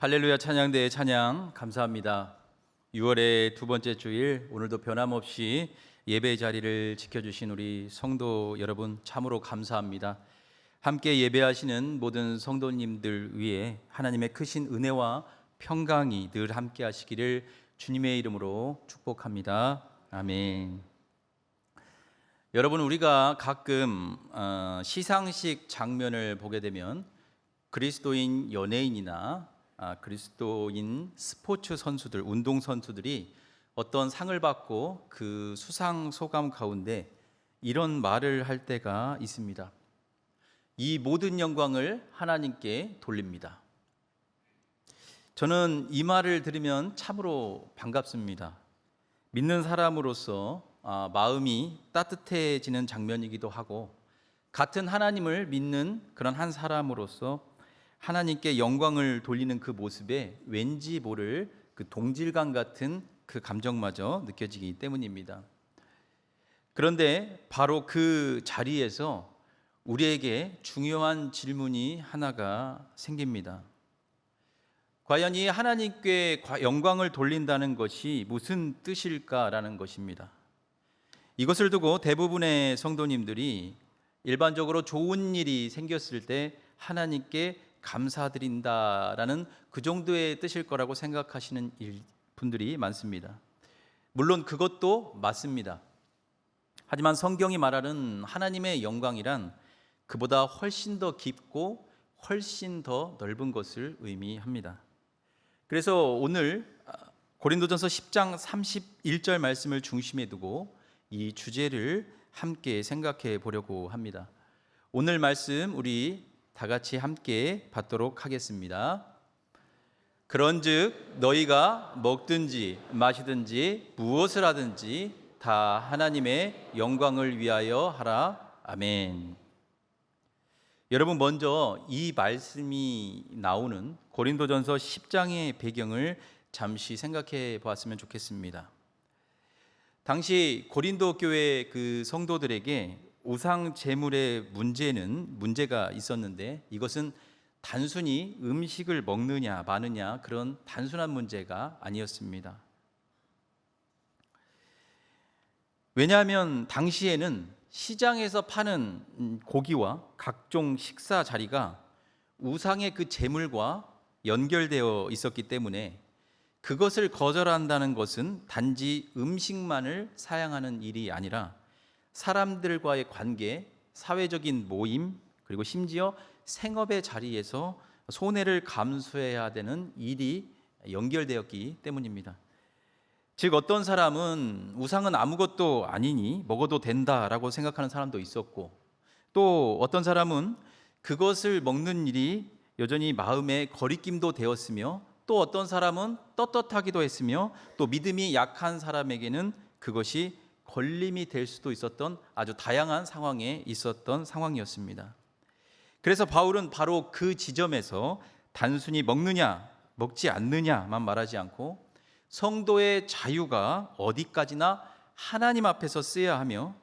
할렐루야 찬양대의 찬양 감사합니다. 6월의 두 번째 주일 오늘도 변함없이 예배 자리를 지켜주신 우리 성도 여러분 참으로 감사합니다. 함께 예배하시는 모든 성도님들 위해 하나님의 크신 은혜와 평강이 늘 함께 하시기를 주님의 이름으로 축복합니다. 아멘. 여러분, 우리가 가끔 시상식 장면을 보게 되면 그리스도인 연예인이나 그리스도인 스포츠 선수들, 운동 선수들이 어떤 상을 받고 그 수상 소감 가운데 이런 말을 할 때가 있습니다. 이 모든 영광을 하나님께 돌립니다. 저는 이 말을 들으면 참으로 반갑습니다. 믿는 사람으로서 마음이 따뜻해지는 장면이기도 하고, 같은 하나님을 믿는 그런 한 사람으로서 하나님께 영광을 돌리는 그 모습에 왠지 모를 그 동질감 같은 그 감정마저 느껴지기 때문입니다. 그런데 바로 그 자리에서 우리에게 중요한 질문이 하나가 생깁니다. 과연 이 하나님께 영광을 돌린다는 것이 무슨 뜻일까라는 것입니다. 이것을 두고 대부분의 성도님들이 일반적으로 좋은 일이 생겼을 때 하나님께 감사드린다라는 그 정도의 뜻일 거라고 생각하시는 분들이 많습니다. 물론 그것도 맞습니다. 하지만 성경이 말하는 하나님의 영광이란 그보다 훨씬 더 깊고 훨씬 더 넓은 것을 의미합니다. 그래서 오늘 고린도전서 10장 31절 말씀을 중심에 두고 이 주제를 함께 생각해 보려고 합니다. 오늘 말씀 우리 다 같이 함께 받도록 하겠습니다. 그런즉 너희가 먹든지 마시든지 무엇을 하든지 다 하나님의 영광을 위하여 하라. 아멘. 여러분, 먼저 이 말씀이 나오는 고린도전서 10장의 배경을 잠시 생각해 보았으면 좋겠습니다. 당시 고린도 교회 그 성도들에게 우상 제물의 문제가 있었는데, 이것은 단순히 음식을 먹느냐 마느냐 그런 단순한 문제가 아니었습니다. 왜냐하면 당시에는 시장에서 파는 고기와 각종 식사 자리가 우상의 그 제물과 연결되어 있었기 때문에 그것을 거절한다는 것은 단지 음식만을 사양하는 일이 아니라 사람들과의 관계, 사회적인 모임, 그리고 심지어 생업의 자리에서 손해를 감수해야 되는 일이 연결되었기 때문입니다. 즉, 어떤 사람은 우상은 아무것도 아니니 먹어도 된다라고 생각하는 사람도 있었고, 또 어떤 사람은 그것을 먹는 일이 여전히 마음에 거리낌도 되었으며, 또 어떤 사람은 떳떳하기도 했으며, 또 믿음이 약한 사람에게는 그것이 걸림이 될 수도 있었던 아주 다양한 상황에 있었던 상황이었습니다. 그래서 바울은 바로 그 지점에서 단순히 먹느냐 먹지 않느냐만 말하지 않고 성도의 자유가 어디까지나 하나님 앞에서 쓰여야 하며,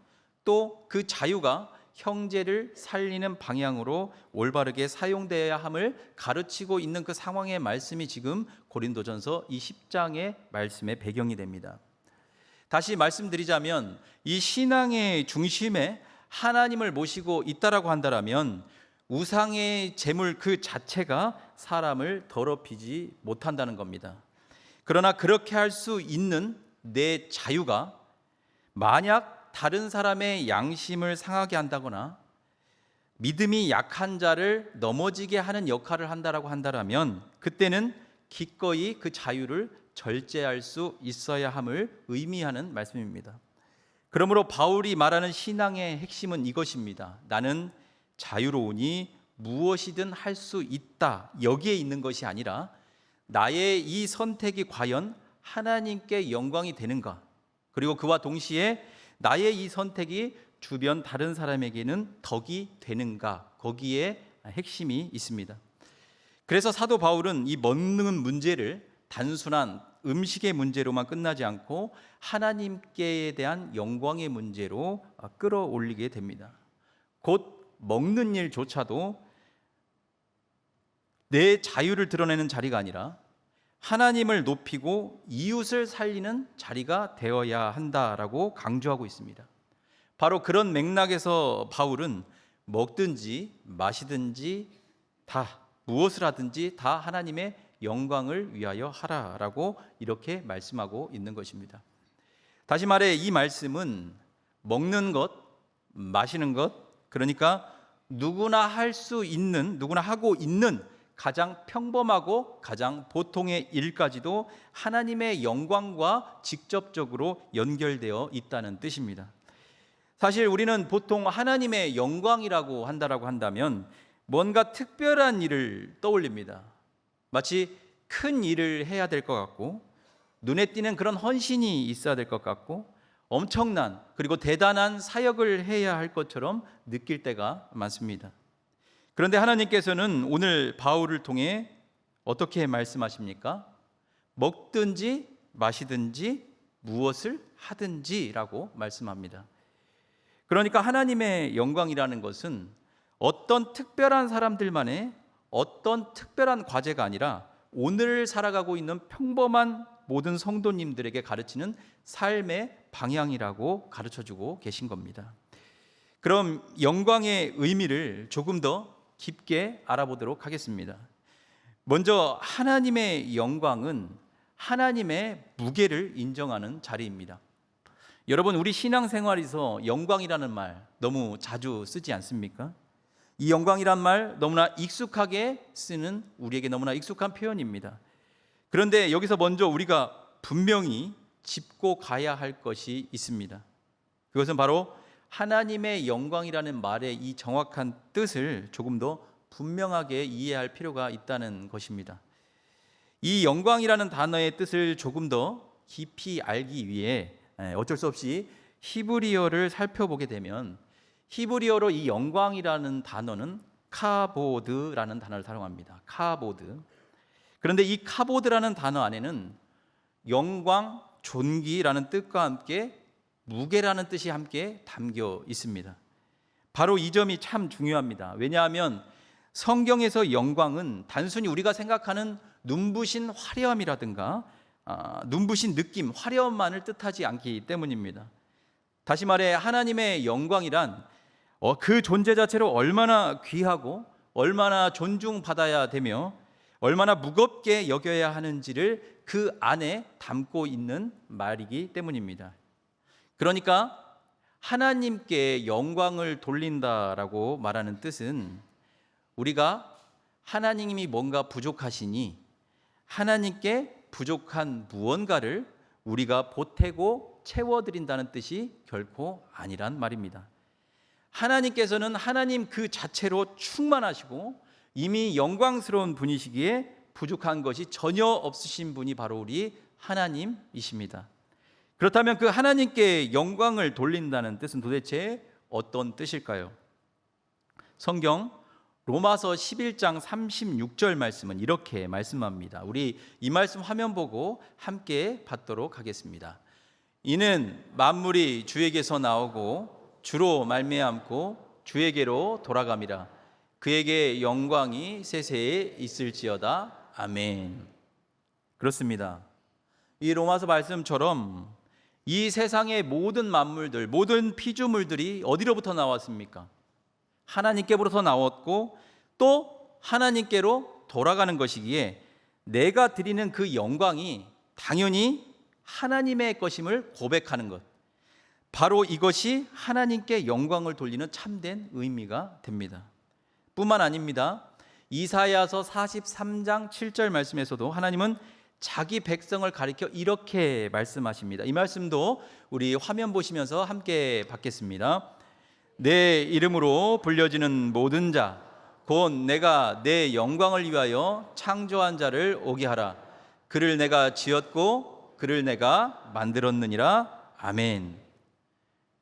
또 그 자유가 형제를 살리는 방향으로 올바르게 사용되어야 함을 가르치고 있는 그 상황의 말씀이 지금 고린도전서 이 10장의 말씀의 배경이 됩니다. 다시 말씀드리자면, 이 신앙의 중심에 하나님을 모시고 있다라고 한다면 우상의 제물 그 자체가 사람을 더럽히지 못한다는 겁니다. 그러나 그렇게 할 수 있는 내 자유가 만약 다른 사람의 양심을 상하게 한다거나 믿음이 약한 자를 넘어지게 하는 역할을 한다라고 한다면, 그때는 기꺼이 그 자유를 절제할 수 있어야 함을 의미하는 말씀입니다. 그러므로 바울이 말하는 신앙의 핵심은 이것입니다. 나는 자유로우니 무엇이든 할 수 있다. 여기에 있는 것이 아니라 나의 이 선택이 과연 하나님께 영광이 되는가, 그리고 그와 동시에 나의 이 선택이 주변 다른 사람에게는 덕이 되는가, 거기에 핵심이 있습니다. 그래서 사도 바울은 이 먹는 문제를 단순한 음식의 문제로만 끝나지 않고 하나님께 대한 영광의 문제로 끌어올리게 됩니다. 곧 먹는 일조차도 내 자유를 드러내는 자리가 아니라 하나님을 높이고 이웃을 살리는 자리가 되어야 한다라고 강조하고 있습니다. 바로 그런 맥락에서 바울은 먹든지 마시든지 다 무엇을 하든지 다 하나님의 영광을 위하여 하라라고 이렇게 말씀하고 있는 것입니다. 다시 말해 이 말씀은 먹는 것, 마시는 것, 그러니까 누구나 할 수 있는, 누구나 하고 있는 가장 평범하고 가장 보통의 일까지도 하나님의 영광과 직접적으로 연결되어 있다는 뜻입니다. 사실 우리는 보통 하나님의 영광이라고 한다면 뭔가 특별한 일을 떠올립니다. 마치 큰 일을 해야 될 것 같고 눈에 띄는 그런 헌신이 있어야 될 것 같고 엄청난 그리고 대단한 사역을 해야 할 것처럼 느낄 때가 많습니다. 그런데 하나님께서는 오늘 바울을 통해 어떻게 말씀하십니까? 먹든지 마시든지 무엇을 하든지라고 말씀합니다. 그러니까 하나님의 영광이라는 것은 어떤 특별한 사람들만의 어떤 특별한 과제가 아니라 오늘 살아가고 있는 평범한 모든 성도님들에게 가르치는 삶의 방향이라고 가르쳐주고 계신 겁니다. 그럼 영광의 의미를 조금 더 깊게 알아보도록 하겠습니다. 먼저 하나님의 영광은 하나님의 무게를 인정하는 자리입니다. 여러분, 우리 신앙생활에서 영광이라는 말 너무 자주 쓰지 않습니까? 이 영광이란 말 너무나 익숙하게 쓰는 우리에게 너무나 익숙한 표현입니다. 그런데 여기서 먼저 우리가 분명히 짚고 가야 할 것이 있습니다. 그것은 바로 하나님의 영광이라는 말의 이 정확한 뜻을 조금 더 분명하게 이해할 필요가 있다는 것입니다. 이 영광이라는 단어의 뜻을 조금 더 깊이 알기 위해 어쩔 수 없이 히브리어를 살펴보게 되면 히브리어로 이 영광이라는 단어는 카보드라는 단어를 사용합니다. 카보드. 그런데 이 카보드라는 단어 안에는 영광, 존귀라는 뜻과 함께 무게라는 뜻이 함께 담겨 있습니다. 바로 이 점이 참 중요합니다. 왜냐하면 성경에서 영광은 단순히 우리가 생각하는 눈부신 화려함이라든가 눈부신 느낌, 화려함만을 뜻하지 않기 때문입니다. 다시 말해 하나님의 영광이란 그 존재 자체로 얼마나 귀하고 얼마나 존중받아야 되며 얼마나 무겁게 여겨야 하는지를 그 안에 담고 있는 말이기 때문입니다. 그러니까 하나님께 영광을 돌린다라고 말하는 뜻은 우리가 하나님이 뭔가 부족하시니 하나님께 부족한 무언가를 우리가 보태고 채워드린다는 뜻이 결코 아니란 말입니다. 하나님께서는 하나님 그 자체로 충만하시고 이미 영광스러운 분이시기에 부족한 것이 전혀 없으신 분이 바로 우리 하나님이십니다. 그렇다면 그 하나님께 영광을 돌린다는 뜻은 도대체 어떤 뜻일까요? 성경 로마서 11장 36절 말씀은 이렇게 말씀합니다. 우리 이 말씀 화면 보고 함께 받도록 하겠습니다. 이는 만물이 주에게서 나오고 주로 말미암고 주에게로 돌아감이라. 그에게 영광이 세세에 있을지어다. 아멘. 그렇습니다. 이 로마서 말씀처럼 이 세상의 모든 만물들, 모든 피조물들이 어디로부터 나왔습니까? 하나님께로부터 나왔고 또 하나님께로 돌아가는 것이기에 내가 드리는 그 영광이 당연히 하나님의 것임을 고백하는 것, 바로 이것이 하나님께 영광을 돌리는 참된 의미가 됩니다. 뿐만 아닙니다. 이사야서 43장 7절 말씀에서도 하나님은 자기 백성을 가리켜 이렇게 말씀하십니다. 이 말씀도 우리 화면 보시면서 함께 받겠습니다. 내 이름으로 불려지는 모든 자, 곧 내가 내 영광을 위하여 창조한 자를 오게 하라. 그를 내가 지었고 그를 내가 만들었느니라. 아멘.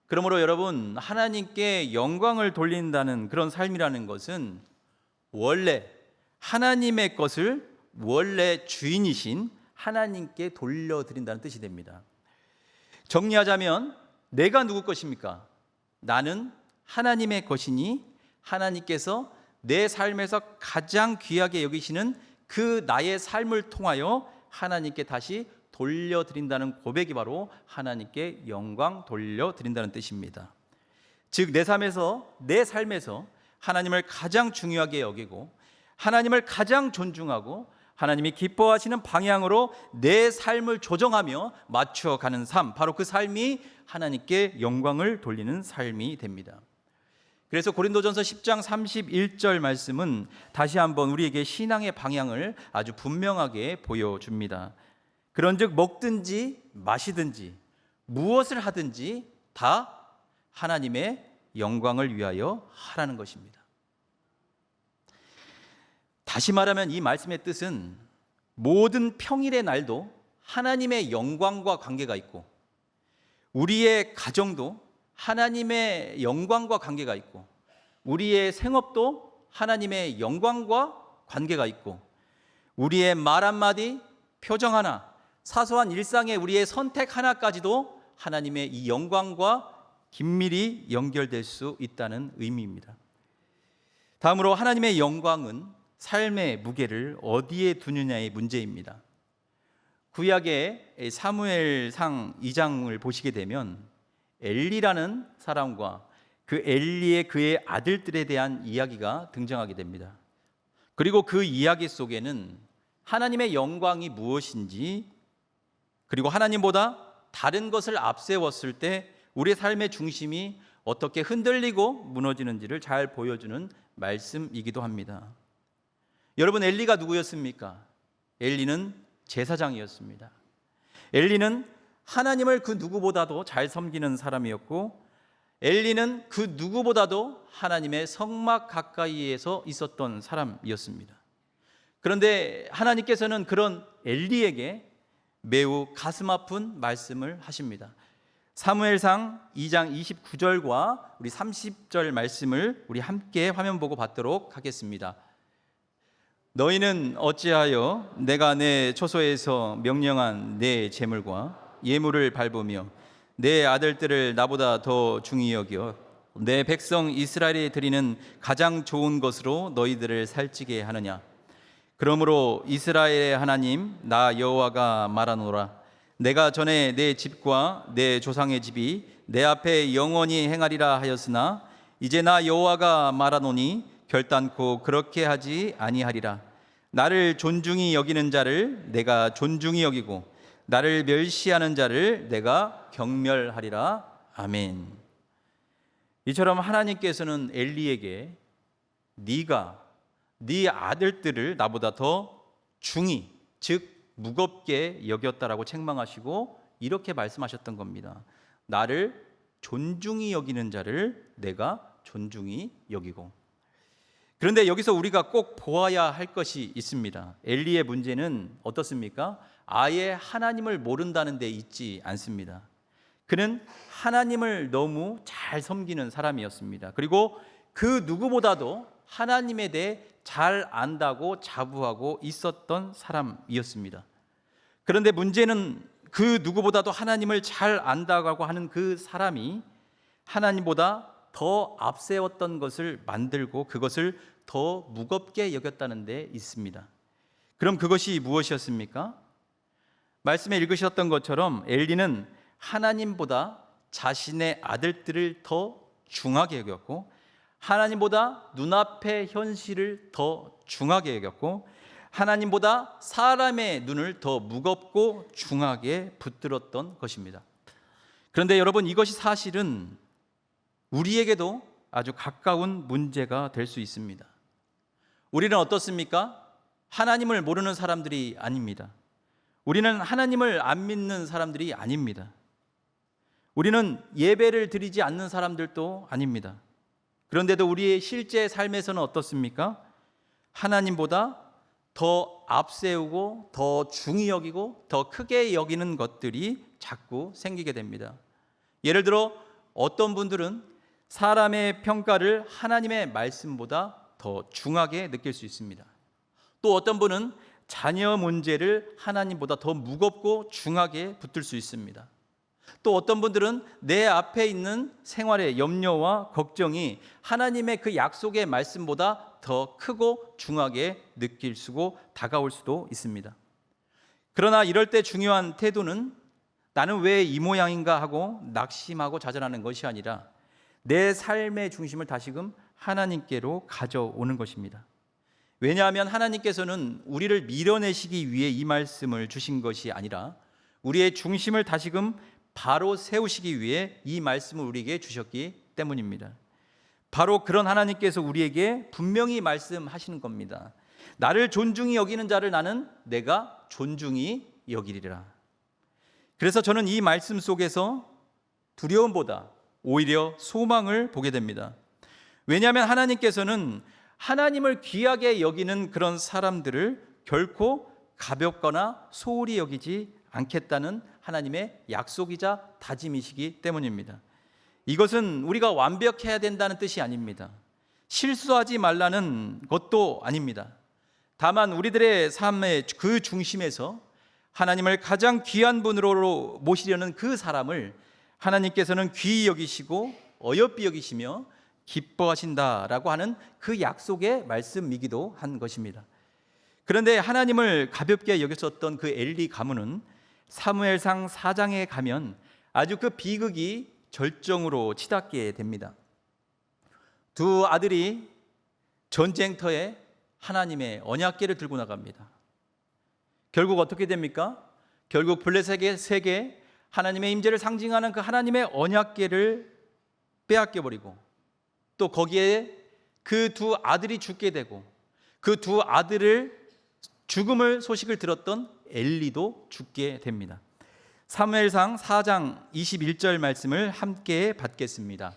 그러므로 여러분, 하나님께 영광을 돌린다는 그런 삶이라는 것은 원래 하나님의 것을 원래 주인이신 하나님께 돌려드린다는 뜻이 됩니다. 정리하자면 내가 누구 것입니까? 나는 하나님의 것이니 하나님께서 내 삶에서 가장 귀하게 여기시는 그 나의 삶을 통하여 하나님께 다시 돌려드린다는 고백이 바로 하나님께 영광 돌려드린다는 뜻입니다. 즉 내 삶에서 하나님을 가장 중요하게 여기고 하나님을 가장 존중하고 하나님이 기뻐하시는 방향으로 내 삶을 조정하며 맞춰가는 삶, 바로 그 삶이 하나님께 영광을 돌리는 삶이 됩니다. 그래서 고린도전서 10장 31절 말씀은 다시 한번 우리에게 신앙의 방향을 아주 분명하게 보여줍니다. 그런즉 먹든지 마시든지 무엇을 하든지 다 하나님의 영광을 위하여 하라는 것입니다. 다시 말하면 이 말씀의 뜻은 모든 평일의 날도 하나님의 영광과 관계가 있고 우리의 가정도 하나님의 영광과 관계가 있고 우리의 생업도 하나님의 영광과 관계가 있고 우리의 말 한마디, 표정 하나, 사소한 일상의 우리의 선택 하나까지도 하나님의 이 영광과 긴밀히 연결될 수 있다는 의미입니다. 다음으로 하나님의 영광은 삶의 무게를 어디에 두느냐의 문제입니다. 구약의 사무엘상 2장을 보시게 되면 엘리라는 사람과 그 엘리의 그의 아들들에 대한 이야기가 등장하게 됩니다. 그리고 그 이야기 속에는 하나님의 영광이 무엇인지, 그리고 하나님보다 다른 것을 앞세웠을 때 우리의 삶의 중심이 어떻게 흔들리고 무너지는지를 잘 보여주는 말씀이기도 합니다. 여러분, 엘리가 누구였습니까? 엘리는 제사장이었습니다. 엘리는 하나님을 그 누구보다도 잘 섬기는 사람이었고 엘리는 그 누구보다도 하나님의 성막 가까이에서 있었던 사람이었습니다. 그런데 하나님께서는 그런 엘리에게 매우 가슴 아픈 말씀을 하십니다. 사무엘상 2장 29절과 우리 30절 말씀을 우리 함께 화면 보고 받도록 하겠습니다. 너희는 어찌하여 내가 내 초소에서 명령한 내 제물과 예물을 밟으며 내 아들들을 나보다 더 중히 여겨 내 백성 이스라엘이 드리는 가장 좋은 것으로 너희들을 살찌게 하느냐? 그러므로 이스라엘의 하나님 나 여호와가 말하노라. 내가 전에 내 집과 내 조상의 집이 내 앞에 영원히 행하리라 하였으나 이제 나 여호와가 말하노니 결단코 그렇게 하지 아니하리라. 나를 존중히 여기는 자를 내가 존중히 여기고 나를 멸시하는 자를 내가 경멸하리라. 아멘. 이처럼 하나님께서는 엘리에게 네가 네 아들들을 나보다 더 중히, 즉 무겁게 여겼다라고 책망하시고 이렇게 말씀하셨던 겁니다. 나를 존중히 여기는 자를 내가 존중히 여기고. 그런데 여기서 우리가 꼭 보아야 할 것이 있습니다. 엘리의 문제는 어떻습니까? 아예 하나님을 모른다는 데 있지 않습니다. 그는 하나님을 너무 잘 섬기는 사람이었습니다. 그리고 그 누구보다도 하나님에 대해 잘 안다고 자부하고 있었던 사람이었습니다. 그런데 문제는 그 누구보다도 하나님을 잘 안다고 하는 그 사람이 하나님보다 더 앞세웠던 것을 만들고 그것을 더 무겁게 여겼다는 데 있습니다. 그럼 그것이 무엇이었습니까? 말씀에 읽으셨던 것처럼 엘리는 하나님보다 자신의 아들들을 더 중하게 여겼고 하나님보다 눈앞의 현실을 더 중하게 여겼고 하나님보다 사람의 눈을 더 무겁고 중하게 붙들었던 것입니다. 그런데 여러분, 이것이 사실은 우리에게도 아주 가까운 문제가 될 수 있습니다. 우리는 어떻습니까? 하나님을 모르는 사람들이 아닙니다. 우리는 하나님을 안 믿는 사람들이 아닙니다. 우리는 예배를 드리지 않는 사람들도 아닙니다. 그런데도 우리의 실제 삶에서는 어떻습니까? 하나님보다 더 앞세우고 더 중히 여기고 더 크게 여기는 것들이 자꾸 생기게 됩니다. 예를 들어 어떤 분들은 사람의 평가를 하나님의 말씀보다 더 중하게 느낄 수 있습니다. 또 어떤 분은 자녀 문제를 하나님보다 더 무겁고 중하게 붙들 수 있습니다. 또 어떤 분들은 내 앞에 있는 생활의 염려와 걱정이 하나님의 그 약속의 말씀보다 더 크고 중하게 느낄 수고 다가올 수도 있습니다. 그러나 이럴 때 중요한 태도는 나는 왜 이 모양인가 하고 낙심하고 좌절하는 것이 아니라 내 삶의 중심을 다시금 하나님께로 가져오는 것입니다. 왜냐하면 하나님께서는 우리를 밀어내시기 위해 이 말씀을 주신 것이 아니라 우리의 중심을 다시금 바로 세우시기 위해 이 말씀을 우리에게 주셨기 때문입니다. 바로 그런 하나님께서 우리에게 분명히 말씀하시는 겁니다. 나를 존중히 여기는 자를 나는 내가 존중히 여기리라. 그래서 저는 이 말씀 속에서 두려움보다 오히려 소망을 보게 됩니다. 왜냐하면 하나님께서는 하나님을 귀하게 여기는 그런 사람들을 결코 가볍거나 소홀히 여기지 않겠다는 하나님의 약속이자 다짐이시기 때문입니다. 이것은 우리가 완벽해야 된다는 뜻이 아닙니다. 실수하지 말라는 것도 아닙니다. 다만 우리들의 삶의 그 중심에서 하나님을 가장 귀한 분으로 모시려는 그 사람을 하나님께서는 귀히 여기시고 어여삐 여기시며 기뻐하신다라고 하는 그 약속의 말씀이기도 한 것입니다. 그런데 하나님을 가볍게 여겼었던 그 엘리 가문은 사무엘상 4장에 가면 아주 그 비극이 절정으로 치닫게 됩니다. 두 아들이 전쟁터에 하나님의 언약궤를 들고 나갑니다. 결국 어떻게 됩니까? 결국 블레셋에게 하나님의 임재를 상징하는 그 하나님의 언약궤를 빼앗겨 버리고 또 거기에 그 두 아들이 죽게 되고 그 두 아들을 죽음을 소식을 들었던 엘리도 죽게 됩니다. 사무엘상 4장 21절 말씀을 함께 받겠습니다.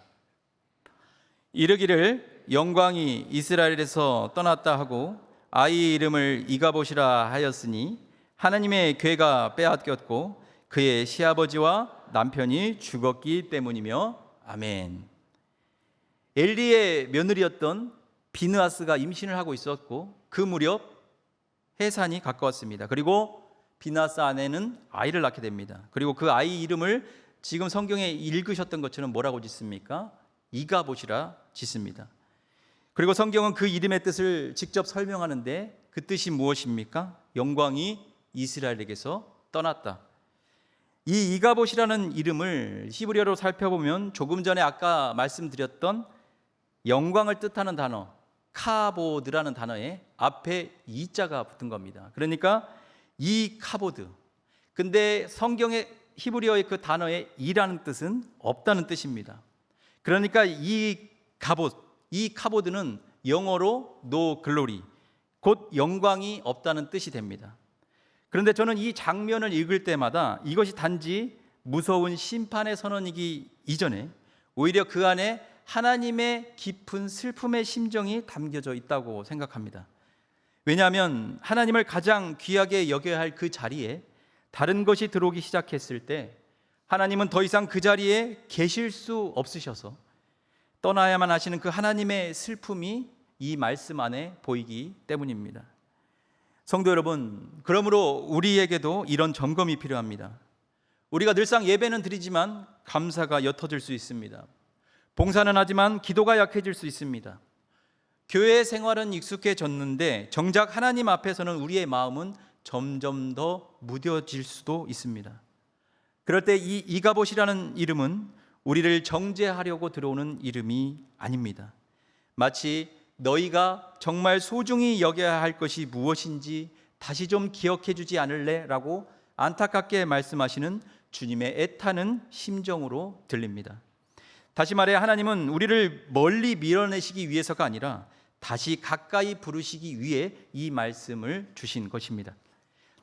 이르기를 영광이 이스라엘에서 떠났다 하고 아이 이름을 이가봇이라 하였으니 하나님의 궤가 빼앗겼고 그의 시아버지와 남편이 죽었기 때문이며 아멘. 엘리의 며느리였던 비느하스가 임신을 하고 있었고 그 무렵 해산이 가까웠습니다. 그리고 비느하스 아내는 아이를 낳게 됩니다. 그리고 그 아이 이름을 지금 성경에 읽으셨던 것처럼 뭐라고 짓습니까? 이가봇이라 짓습니다. 그리고 성경은 그 이름의 뜻을 직접 설명하는데 그 뜻이 무엇입니까? 영광이 이스라엘에게서 떠났다. 이 이가봇이라는 이름을 히브리어로 살펴보면 조금 전에 아까 말씀드렸던 영광을 뜻하는 단어 카보드라는 단어에 앞에 이자가 붙은 겁니다. 그러니까 이 카보드. 근데 성경의 히브리어의 그 단어에 이라는 뜻은 없다는 뜻입니다. 그러니까 이 카보드는 영어로 no glory, 곧 영광이 없다는 뜻이 됩니다. 그런데 저는 이 장면을 읽을 때마다 이것이 단지 무서운 심판의 선언이기 이전에 오히려 그 안에 하나님의 깊은 슬픔의 심정이 담겨져 있다고 생각합니다. 왜냐하면 하나님을 가장 귀하게 여겨야 할 그 자리에 다른 것이 들어오기 시작했을 때 하나님은 더 이상 그 자리에 계실 수 없으셔서 떠나야만 하시는 그 하나님의 슬픔이 이 말씀 안에 보이기 때문입니다. 성도 여러분, 그러므로 우리에게도 이런 점검이 필요합니다. 우리가 늘상 예배는 드리지만 감사가 옅어질 수 있습니다. 봉사는 하지만 기도가 약해질 수 있습니다. 교회 생활은 익숙해졌는데 정작 하나님 앞에서는 우리의 마음은 점점 더 무뎌질 수도 있습니다. 그럴 때 이 이가봇이라는 이름은 우리를 정죄하려고 들어오는 이름이 아닙니다. 마치 너희가 정말 소중히 여겨야 할 것이 무엇인지 다시 좀 기억해 주지 않을래? 라고 안타깝게 말씀하시는 주님의 애타는 심정으로 들립니다. 다시 말해 하나님은 우리를 멀리 밀어내시기 위해서가 아니라 다시 가까이 부르시기 위해 이 말씀을 주신 것입니다.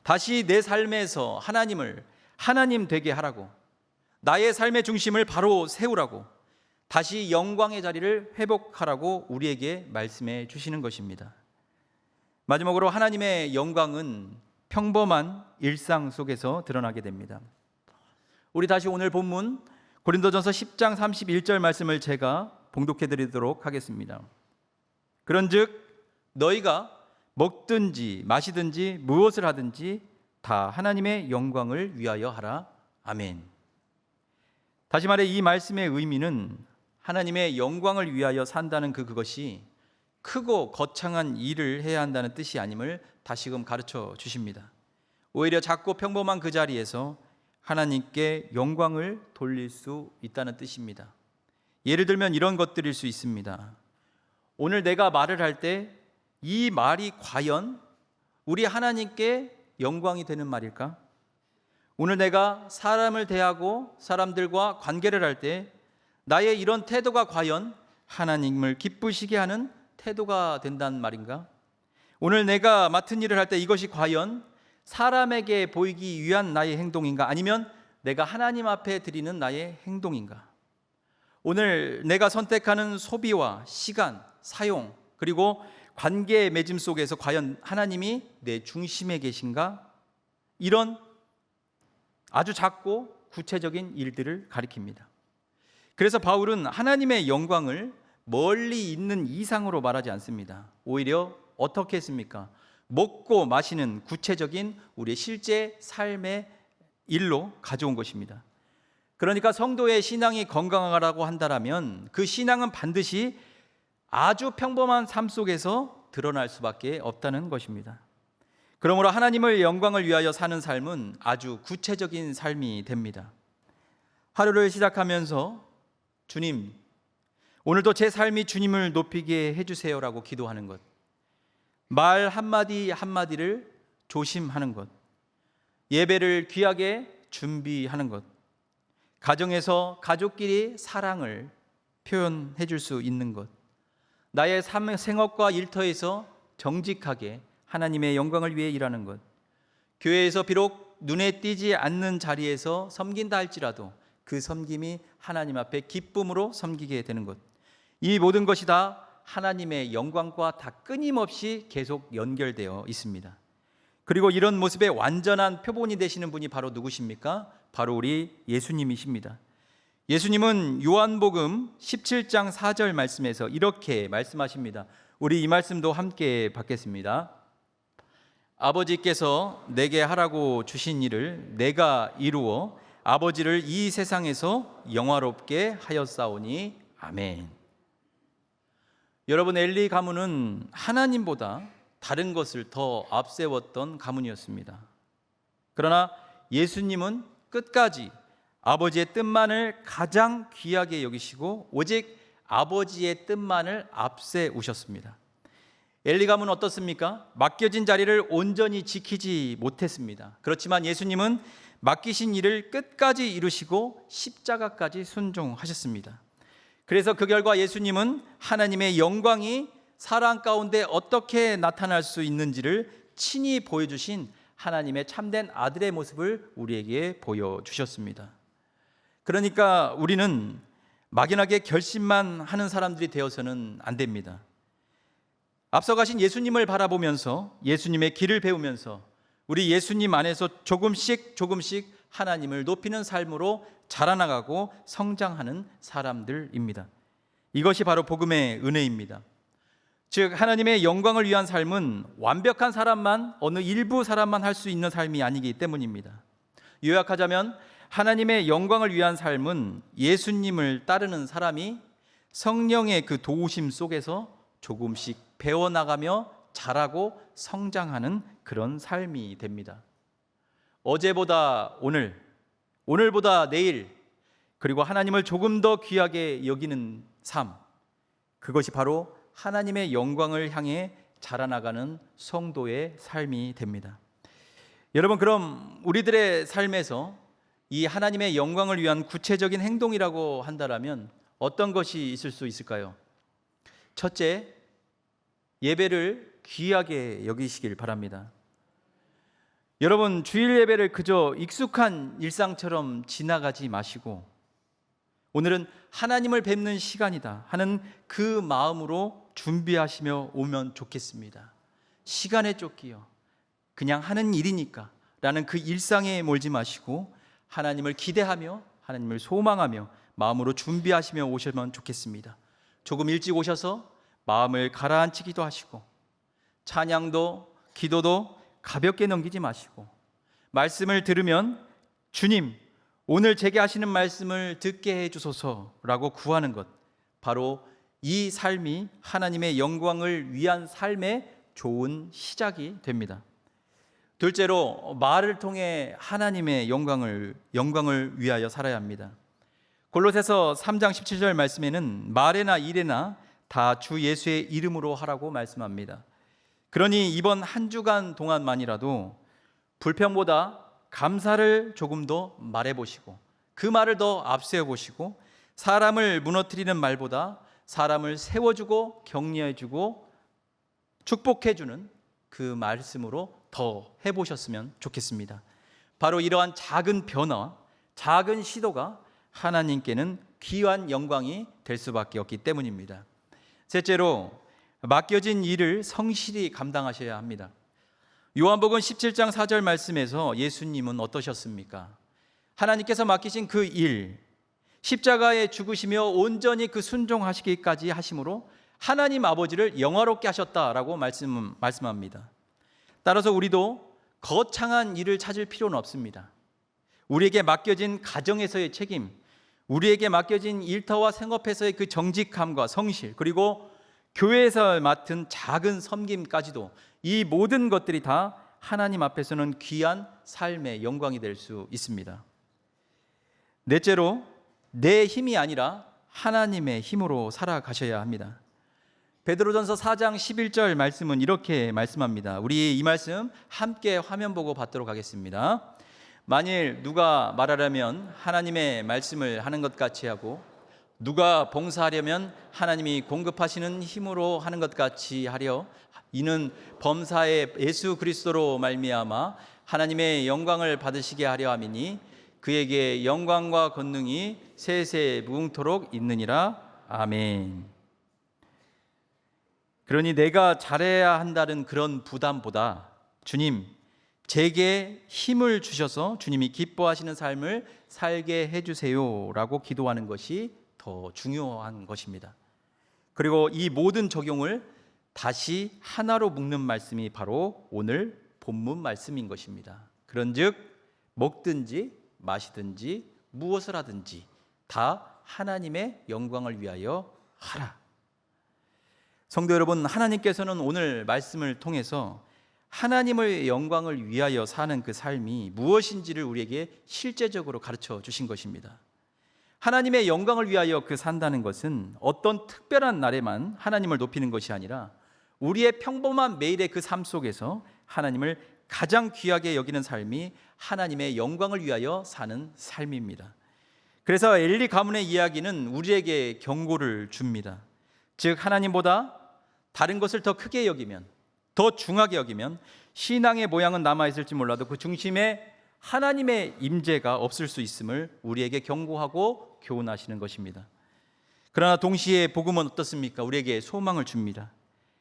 다시 내 삶에서 하나님을 하나님 되게 하라고, 나의 삶의 중심을 바로 세우라고, 다시 영광의 자리를 회복하라고 우리에게 말씀해 주시는 것입니다. 마지막으로 하나님의 영광은 평범한 일상 속에서 드러나게 됩니다. 우리 다시 오늘 본문 고린도전서 10장 31절 말씀을 제가 봉독해 드리도록 하겠습니다. 그런즉 너희가 먹든지 마시든지 무엇을 하든지 다 하나님의 영광을 위하여 하라. 아멘. 다시 말해 이 말씀의 의미는 하나님의 영광을 위하여 산다는 그것이 크고 거창한 일을 해야 한다는 뜻이 아님을 다시금 가르쳐 주십니다. 오히려 작고 평범한 그 자리에서 하나님께 영광을 돌릴 수 있다는 뜻입니다. 예를 들면 이런 것들일 수 있습니다. 오늘 내가 말을 할 때 이 말이 과연 우리 하나님께 영광이 되는 말일까? 오늘 내가 사람을 대하고 사람들과 관계를 할 때 나의 이런 태도가 과연 하나님을 기쁘시게 하는 태도가 된다는 말인가? 오늘 내가 맡은 일을 할 때 이것이 과연 사람에게 보이기 위한 나의 행동인가? 아니면 내가 하나님 앞에 드리는 나의 행동인가? 오늘 내가 선택하는 소비와 시간, 사용, 그리고 관계 맺음 속에서 과연 하나님이 내 중심에 계신가? 이런 아주 작고 구체적인 일들을 가리킵니다. 그래서 바울은 하나님의 영광을 멀리 있는 이상으로 말하지 않습니다. 오히려 어떻게 했습니까? 먹고 마시는 구체적인 우리의 실제 삶의 일로 가져온 것입니다. 그러니까 성도의 신앙이 건강하라고 한다면 그 신앙은 반드시 아주 평범한 삶 속에서 드러날 수밖에 없다는 것입니다. 그러므로 하나님의 영광을 위하여 사는 삶은 아주 구체적인 삶이 됩니다. 하루를 시작하면서 주님, 오늘도 제 삶이 주님을 높이게 해주세요라고 기도하는 것, 말 한마디 한마디를 조심하는 것, 예배를 귀하게 준비하는 것, 가정에서 가족끼리 사랑을 표현해 줄 수 있는 것, 나의 생업과 일터에서 정직하게 하나님의 영광을 위해 일하는 것, 교회에서 비록 눈에 띄지 않는 자리에서 섬긴다 할지라도 그 섬김이 하나님 앞에 기쁨으로 섬기게 되는 것, 이 모든 것이 다 하나님의 영광과 다 끊임없이 계속 연결되어 있습니다. 그리고 이런 모습의 완전한 표본이 되시는 분이 바로 누구십니까? 바로 우리 예수님이십니다. 예수님은 요한복음 17장 4절 말씀에서 이렇게 말씀하십니다. 우리 이 말씀도 함께 받겠습니다. 아버지께서 내게 하라고 주신 일을 내가 이루어 아버지를 이 세상에서 영화롭게 하였사오니 아멘. 여러분, 엘리 가문은 하나님보다 다른 것을 더 앞세웠던 가문이었습니다. 그러나 예수님은 끝까지 아버지의 뜻만을 가장 귀하게 여기시고 오직 아버지의 뜻만을 앞세우셨습니다. 엘리 가문은 어떻습니까? 맡겨진 자리를 온전히 지키지 못했습니다. 그렇지만 예수님은 맡기신 일을 끝까지 이루시고 십자가까지 순종하셨습니다. 그래서 그 결과 예수님은 하나님의 영광이 사람 가운데 어떻게 나타날 수 있는지를 친히 보여주신 하나님의 참된 아들의 모습을 우리에게 보여주셨습니다. 그러니까 우리는 막연하게 결심만 하는 사람들이 되어서는 안 됩니다. 앞서 가신 예수님을 바라보면서 예수님의 길을 배우면서 우리 예수님 안에서 조금씩 하나님을 높이는 삶으로 자라나가고 성장하는 사람들입니다. 이것이 바로 복음의 은혜입니다. 즉 하나님의 영광을 위한 삶은 완벽한 사람만, 어느 일부 사람만 할 수 있는 삶이 아니기 때문입니다. 요약하자면 하나님의 영광을 위한 삶은 예수님을 따르는 사람이 성령의 그 도우심 속에서 조금씩 배워나가며 자라고 성장하는 그런 삶이 됩니다. 어제보다 오늘, 오늘보다 내일, 그리고 하나님을 조금 더 귀하게 여기는 삶, 그것이 바로 하나님의 영광을 향해 자라나가는 성도의 삶이 됩니다. 여러분, 그럼 우리들의 삶에서 이 하나님의 영광을 위한 구체적인 행동이라고 한다면 어떤 것이 있을 수 있을까요? 첫째, 예배를 귀하게 여기시길 바랍니다. 여러분, 주일 예배를 그저 익숙한 일상처럼 지나가지 마시고 오늘은 하나님을 뵙는 시간이다 하는 그 마음으로 준비하시며 오면 좋겠습니다. 시간에 쫓기어 그냥 하는 일이니까 라는 그 일상에 몰지 마시고 하나님을 기대하며 하나님을 소망하며 마음으로 준비하시며 오시면 좋겠습니다. 조금 일찍 오셔서 마음을 가라앉히기도 하시고 찬양도 기도도 가볍게 넘기지 마시고 말씀을 들으면 주님, 오늘 제게 하시는 말씀을 듣게 해주소서라고 구하는 것, 바로 이 삶이 하나님의 영광을 위한 삶의 좋은 시작이 됩니다. 둘째로 말을 통해 하나님의 영광을 위하여 살아야 합니다. 골로새서 3장 17절 말씀에는 말에나 일에나 다 주 예수의 이름으로 하라고 말씀합니다. 그러니 이번 한 주간 동안만이라도 불평보다 감사를 조금 더 말해보시고 그 말을 더 앞세워 보시고 사람을 무너뜨리는 말보다 사람을 세워주고 격려해주고 축복해주는 그 말씀으로 더 해보셨으면 좋겠습니다. 바로 이러한 작은 변화, 작은 시도가 하나님께는 귀한 영광이 될 수밖에 없기 때문입니다. 셋째로 맡겨진 일을 성실히 감당하셔야 합니다. 요한복음 17장 4절 말씀에서 예수님은 어떠셨습니까? 하나님께서 맡기신 그 일, 십자가에 죽으시며 온전히 그 순종하시기까지 하심으로 하나님 아버지를 영화롭게 하셨다라고 말씀합니다. 따라서 우리도 거창한 일을 찾을 필요는 없습니다. 우리에게 맡겨진 가정에서의 책임, 우리에게 맡겨진 일터와 생업에서의 그 정직함과 성실, 그리고 교회에서 맡은 작은 섬김까지도 이 모든 것들이 다 하나님 앞에서는 귀한 삶의 영광이 될 수 있습니다. 넷째로 내 힘이 아니라 하나님의 힘으로 살아가셔야 합니다. 베드로전서 4장 11절 말씀은 이렇게 말씀합니다. 우리 이 말씀 함께 화면 보고 받도록 하겠습니다. 만일 누가 말하려면 하나님의 말씀을 하는 것 같이 하고 누가 봉사하려면 하나님이 공급하시는 힘으로 하는 것 같이 하려 이는 범사의 예수 그리스도로 말미암아 하나님의 영광을 받으시게 하려 함이니 그에게 영광과 권능이 세세 무궁토록 있느니라. 아멘. 그러니 내가 잘해야 한다는 그런 부담보다 주님, 제게 힘을 주셔서 주님이 기뻐하시는 삶을 살게 해주세요 라고 기도하는 것이 더 중요한 것입니다. 그리고 이 모든 적용을 다시 하나로 묶는 말씀이 바로 오늘 본문 말씀인 것입니다. 그런즉 먹든지 마시든지 무엇을 하든지 다 하나님의 영광을 위하여 하라. 성도 여러분, 하나님께서는 오늘 말씀을 통해서 하나님의 영광을 위하여 사는 그 삶이 무엇인지를 우리에게 실제적으로 가르쳐 주신 것입니다. 하나님의 영광을 위하여 그 산다는 것은 어떤 특별한 날에만 하나님을 높이는 것이 아니라 우리의 평범한 매일의 그 삶 속에서 하나님을 가장 귀하게 여기는 삶이 하나님의 영광을 위하여 사는 삶입니다. 그래서 엘리 가문의 이야기는 우리에게 경고를 줍니다. 즉 하나님보다 다른 것을 더 크게 여기면, 더 중하게 여기면 신앙의 모양은 남아있을지 몰라도 그 중심에 하나님의 임재가 없을 수 있음을 우리에게 경고하고 교훈하시는 것입니다. 그러나 동시에 복음은 어떻습니까? 우리에게 소망을 줍니다.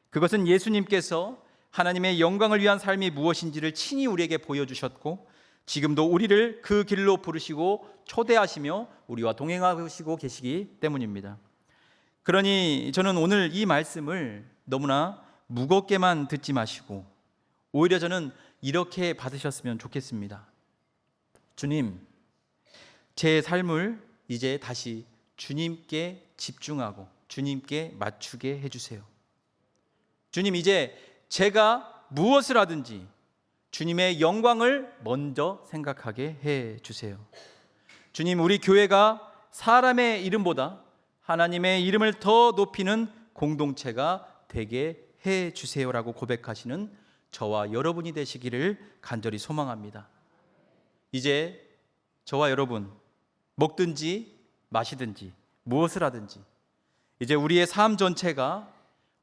그것은 예수님께서 하나님의 영광을 위한 삶이 무엇인지를 친히 우리에게 보여주셨고 지금도 우리를 그 길로 부르시고 초대하시며 우리와 동행하시고 계시기 때문입니다. 그러니 저는 오늘 이 말씀을 너무나 무겁게만 듣지 마시고 오히려 저는 이렇게 받으셨으면 좋겠습니다. 주님, 제 삶을 이제 다시 주님께 집중하고 주님께 맞추게 해주세요. 주님, 이제 제가 무엇을 하든지 주님의 영광을 먼저 생각하게 해주세요. 주님, 우리 교회가 사람의 이름보다 하나님의 이름을 더 높이는 공동체가 되게 해주세요라고 고백하시는 저와 여러분이 되시기를 간절히 소망합니다. 이제 저와 여러분 먹든지 마시든지 무엇을 하든지 이제 우리의 삶 전체가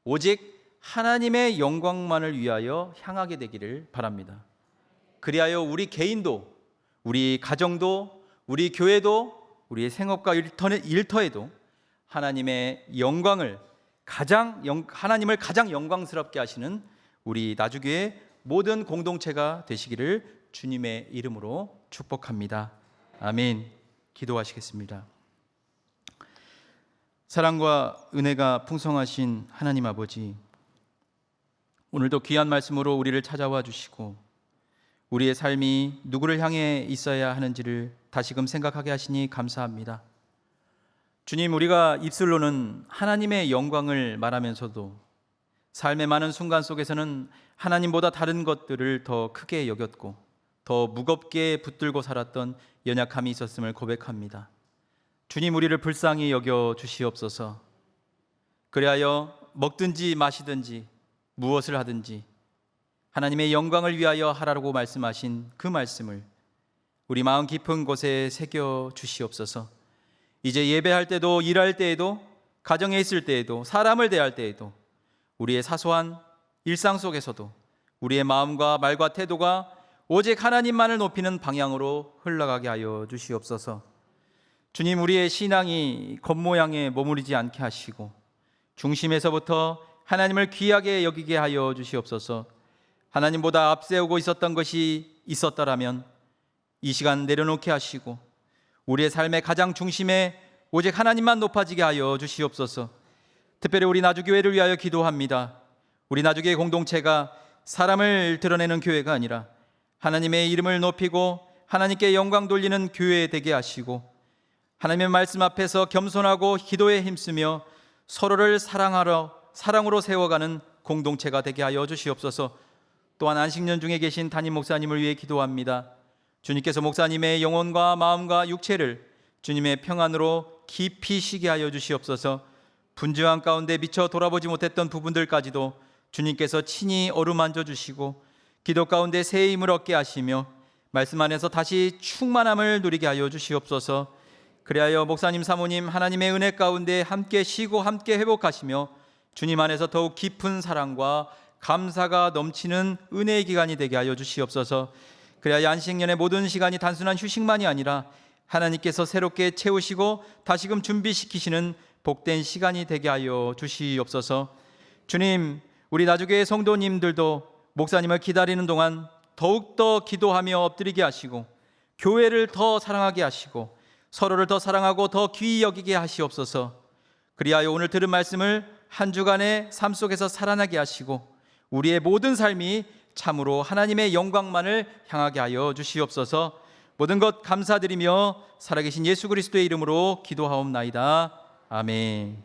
오직 하나님의 영광만을 위하여 향하게 되기를 바랍니다. 그리하여 우리 개인도, 우리 가정도, 우리 교회도, 우리의 생업과 일터에도 하나님의 영광을 하나님을 가장 영광스럽게 하시는 우리 나주교회 모든 공동체가 되시기를 주님의 이름으로 축복합니다. 아멘. 기도하시겠습니다. 사랑과 은혜가 풍성하신 하나님 아버지, 오늘도 귀한 말씀으로 우리를 찾아와 주시고 우리의 삶이 누구를 향해 있어야 하는지를 다시금 생각하게 하시니 감사합니다. 주님, 우리가 입술로는 하나님의 영광을 말하면서도 삶의 많은 순간 속에서는 하나님보다 다른 것들을 더 크게 여겼고 더 무겁게 붙들고 살았던 연약함이 있었음을 고백합니다. 주님, 우리를 불쌍히 여겨 주시옵소서. 그리하여 먹든지 마시든지 무엇을 하든지 하나님의 영광을 위하여 하라고 말씀하신 그 말씀을 우리 마음 깊은 곳에 새겨 주시옵소서. 이제 예배할 때도, 일할 때에도, 가정에 있을 때에도, 사람을 대할 때에도, 우리의 사소한 일상 속에서도 우리의 마음과 말과 태도가 오직 하나님만을 높이는 방향으로 흘러가게 하여 주시옵소서. 주님, 우리의 신앙이 겉모양에 머무르지 않게 하시고 중심에서부터 하나님을 귀하게 여기게 하여 주시옵소서. 하나님보다 앞세우고 있었던 것이 있었더라면 이 시간 내려놓게 하시고 우리의 삶의 가장 중심에 오직 하나님만 높아지게 하여 주시옵소서. 특별히 우리 나주교회를 위하여 기도합니다. 우리 나주교회 공동체가 사람을 드러내는 교회가 아니라 하나님의 이름을 높이고 하나님께 영광 돌리는 교회 되게 하시고 하나님의 말씀 앞에서 겸손하고 기도에 힘쓰며 서로를 사랑으로 세워가는 공동체가 되게 하여 주시옵소서. 또한 안식년 중에 계신 담임 목사님을 위해 기도합니다. 주님께서 목사님의 영혼과 마음과 육체를 주님의 평안으로 깊이 쉬게 하여 주시옵소서. 분주한 가운데 미처 돌아보지 못했던 부분들까지도 주님께서 친히 어루만져 주시고 기도 가운데 새 힘을 얻게 하시며 말씀 안에서 다시 충만함을 누리게 하여 주시옵소서. 그리하여 목사님, 사모님 하나님의 은혜 가운데 함께 쉬고 함께 회복하시며 주님 안에서 더욱 깊은 사랑과 감사가 넘치는 은혜의 기간이 되게 하여 주시옵소서. 그래야 안식년의 모든 시간이 단순한 휴식만이 아니라 하나님께서 새롭게 채우시고 다시금 준비시키시는 복된 시간이 되게 하여 주시옵소서. 주님, 우리 나주교회 성도님들도 목사님을 기다리는 동안 더욱더 기도하며 엎드리게 하시고 교회를 더 사랑하게 하시고 서로를 더 사랑하고 더 귀히 여기게 하시옵소서. 그리하여 오늘 들은 말씀을 한 주간의 삶 속에서 살아나게 하시고 우리의 모든 삶이 참으로 하나님의 영광만을 향하게 하여 주시옵소서. 모든 것 감사드리며 살아계신 예수 그리스도의 이름으로 기도하옵나이다. 아멘.